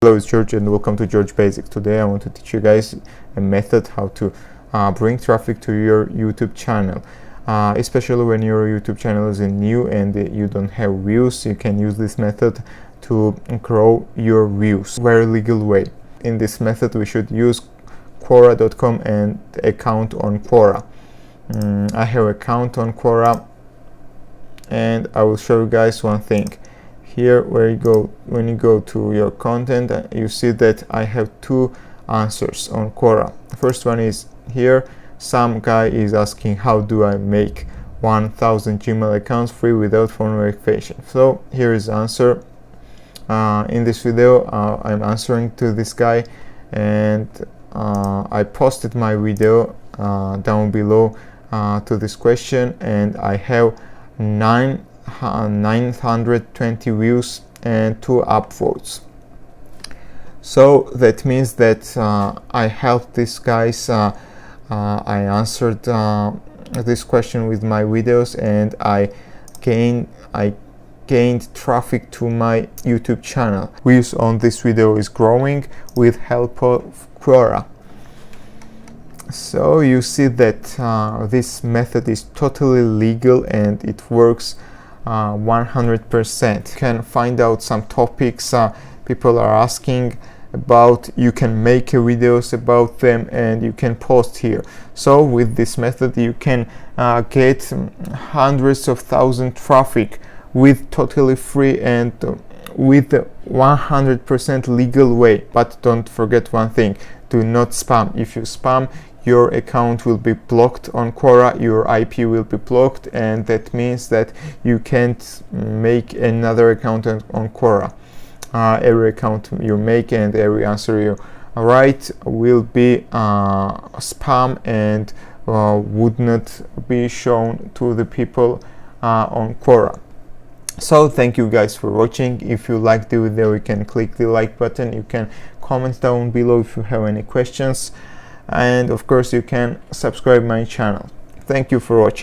Hello, it's George and welcome to George Basics. Today I want to teach you guys a method how to bring traffic to your YouTube channel. Especially when your YouTube channel is new and you don't have views, you can use this method to grow your views. Very legal way. In this method we should use Quora.com and account on Quora. I have account on Quora and I will show you guys one thing. Here when you go to your content, you see that I have two answers on Quora. The first one is here. Some guy is asking how do I make 1000 Gmail accounts free without phone verification. So here is the answer. In this video I'm answering to this guy, and I posted my video down below to this question, and I have 920 views and 2 upvotes. So that means that I helped these guys. I answered this question with my videos, and I gained traffic to my YouTube channel. Views on this video is growing with help of Quora. So you see that this method is totally legal and it works 100%. You can find out some topics people are asking about. You can make videos about them and you can post here. So with this method you can get hundreds of thousands traffic with totally free and with 100% legal way. But don't forget one thing: do not spam. If you spam, your account will be blocked on Quora, your IP will be blocked, and that means that you can't make another account on Quora. Every account you make and every answer you write will be spam and would not be shown to the people on Quora. So thank you guys for watching. If you liked the video, you can click the like button. You can comment down below if you have any questions, and of course you can subscribe my channel. Thank you for watching.